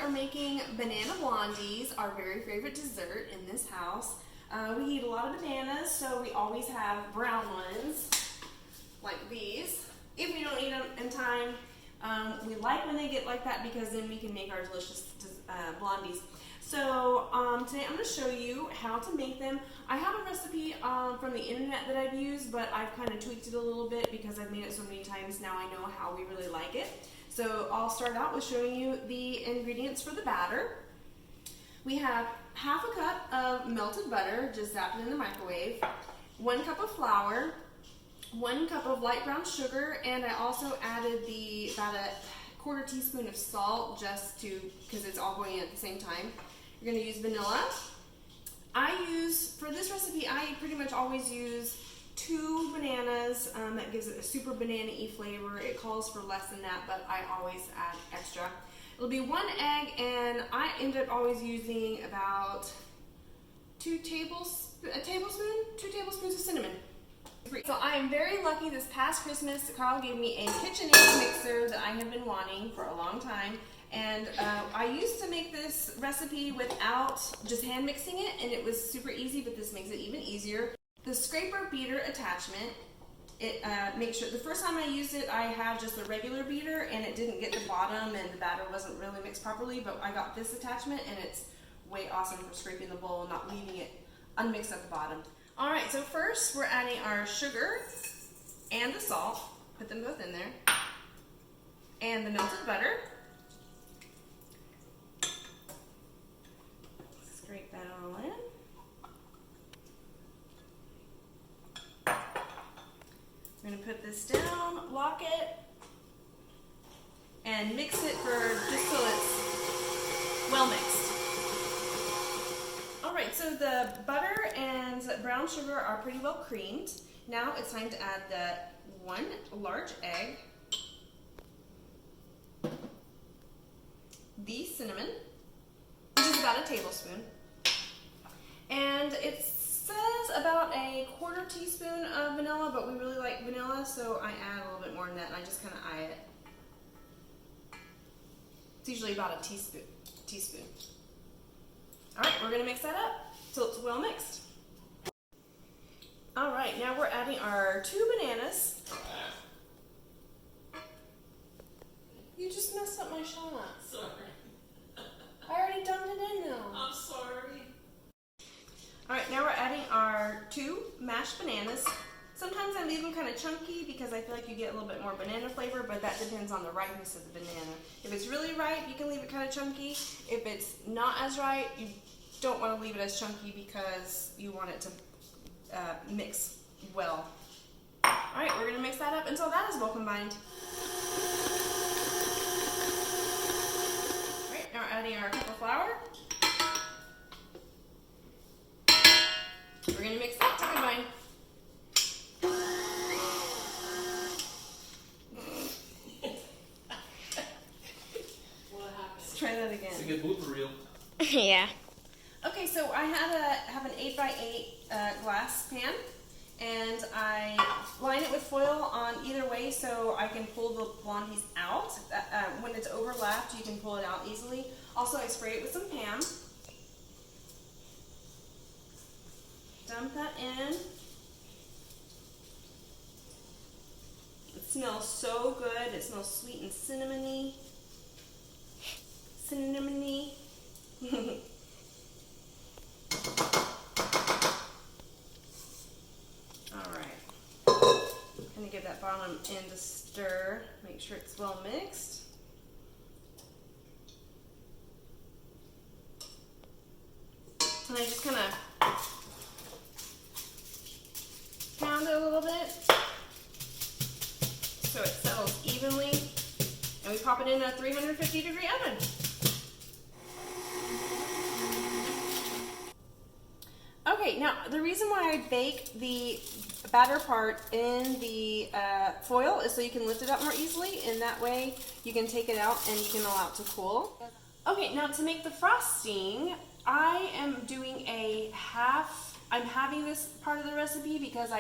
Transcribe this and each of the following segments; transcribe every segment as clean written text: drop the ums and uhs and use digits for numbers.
are making banana blondies, our very favorite dessert in this house. We eat a lot of bananas, so we always have brown ones, like these. If we don't eat them in time, we like when they get like that because then we can make our delicious blondies. So today I'm going to show you how to make them. I have a recipe from the internet that I've used, but I've kind of tweaked it a little bit because I've made it so many times now I know how we really like it. So I'll start out with showing you the ingredients for the batter. We have half a cup of melted butter, just zap it in the microwave, 1 cup of flour, 1 cup of light brown sugar, and I also added about a 1/4 teaspoon of salt just because it's all going in at the same time. You're going to use vanilla. For this recipe, I pretty much always use 2 bananas. That gives it a super banana-y flavor. It calls for less than that, but I always add extra. It'll be 1 egg, and I end up always using about 2 tablespoons of cinnamon. So I am very lucky. This past Christmas, Carl gave me a KitchenAid mixer that I have been wanting for a long time. And I used to make this recipe without just hand mixing it, and it was super easy, but this makes it even easier. The scraper beater attachment, it makes sure, the first time I used it, I had just a regular beater, and it didn't get the bottom, and the batter wasn't really mixed properly, but I got this attachment, and it's way awesome for scraping the bowl and not leaving it unmixed at the bottom. All right, so first we're adding our sugar and the salt, put them both in there, and the melted butter. Scrape that all in. We're going to put this down, lock it, and mix it just so it's well mixed. Alright, so the butter and brown sugar are pretty well creamed. Now it's time to add the 1 large egg, the cinnamon, which is about a tablespoon, and it says about a 1/4 teaspoon of vanilla, but we really like vanilla, so I add a little bit more than that, and I just kind of eye it. It's usually about a teaspoon. Alright, we're going to mix that up till it's well mixed. Alright, now we're adding our 2 bananas. You just messed up my shot. Sorry. I already dumped it in now. I'm sorry. Alright, now we're adding our 2 mashed bananas. Sometimes I leave them kind of chunky because I feel like you get a little bit more banana flavor, but that depends on the ripeness of the banana. If it's really ripe, you can leave it kind of chunky. If it's not as ripe, you don't want to leave it as chunky because you want it to mix well. Alright, we're going to mix that up until that is well combined. Alright, now we're adding our cup of flour. We're going to mix that to combine. What happened? Let's try that again. It's a good blooper reel. Yeah. Okay, so I have an 8x8 glass pan, and I line it with foil on either way so I can pull the blondies out. When it's overlapped, you can pull it out easily. Also, I spray it with some Pam. Dump that in. It smells so good. It smells sweet and cinnamony. Cinnamony. Alright. Gonna give that bottom end a stir. Make sure it's well mixed. And I just kind of pound it a little bit so it settles evenly, and we pop it in a 350-degree oven. Okay, now the reason why I bake the batter part in the foil is so you can lift it up more easily, and that way you can take it out and you can allow it to cool. Okay, now to make the frosting, I am doing I'm having this part of the recipe because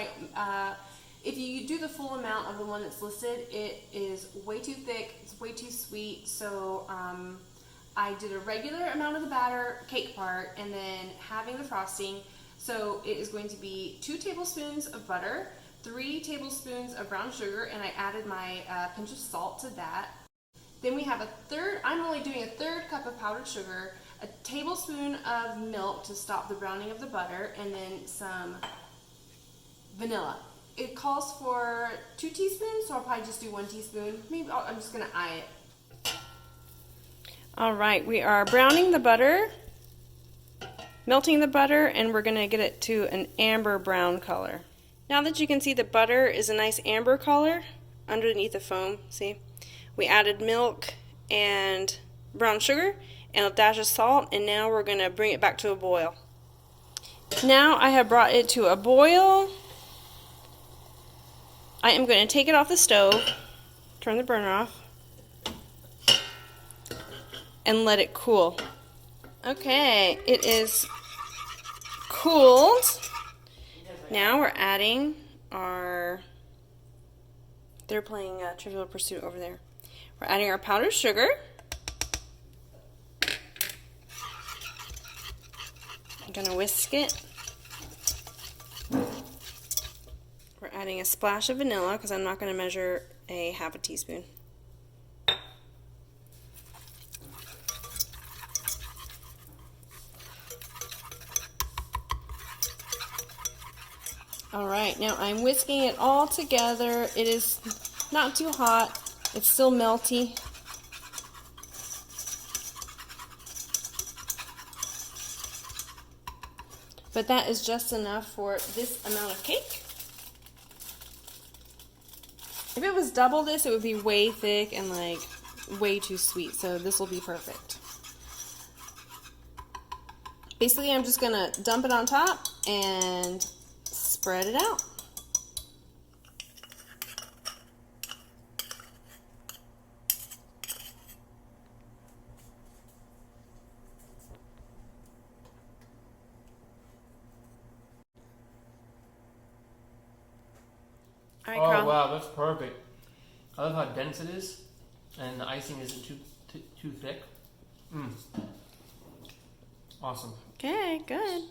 if you do the full amount of the one that's listed, it is way too thick, it's way too sweet, so I did a regular amount of the batter, cake part, and then having the frosting. So it is going to be 2 tablespoons of butter, 3 tablespoons of brown sugar, and I added my pinch of salt to that. Then we have I'm only doing a 1/3 cup of powdered sugar, a tablespoon of milk to stop the browning of the butter, and then some vanilla. It calls for 2 teaspoons, so I'll probably just do 1 teaspoon. Maybe I'm just gonna eye it. All right, we are browning the butter, melting the butter, and we're gonna get it to an amber brown color. Now that you can see the butter is a nice amber color underneath the foam, see? We added milk and brown sugar and a dash of salt, and now we're gonna bring it back to a boil. Now I have brought it to a boil. I am going to take it off the stove, turn the burner off, and let it cool. Okay, it is cooled. Now we're adding they're playing Trivial Pursuit over there. We're adding our powdered sugar. I'm going to whisk it. We're adding a splash of vanilla because I'm not going to measure a half a teaspoon. Alright, now I'm whisking it all together. It is not too hot. It's still melty. But that is just enough for this amount of cake. If it was double this, it would be way thick and like way too sweet, so this will be perfect. Basically, I'm just gonna dump it on top and spread it out. All right, Carl. Oh wow, that's perfect. I love how dense it is, and the icing isn't too thick. Awesome. Okay, good.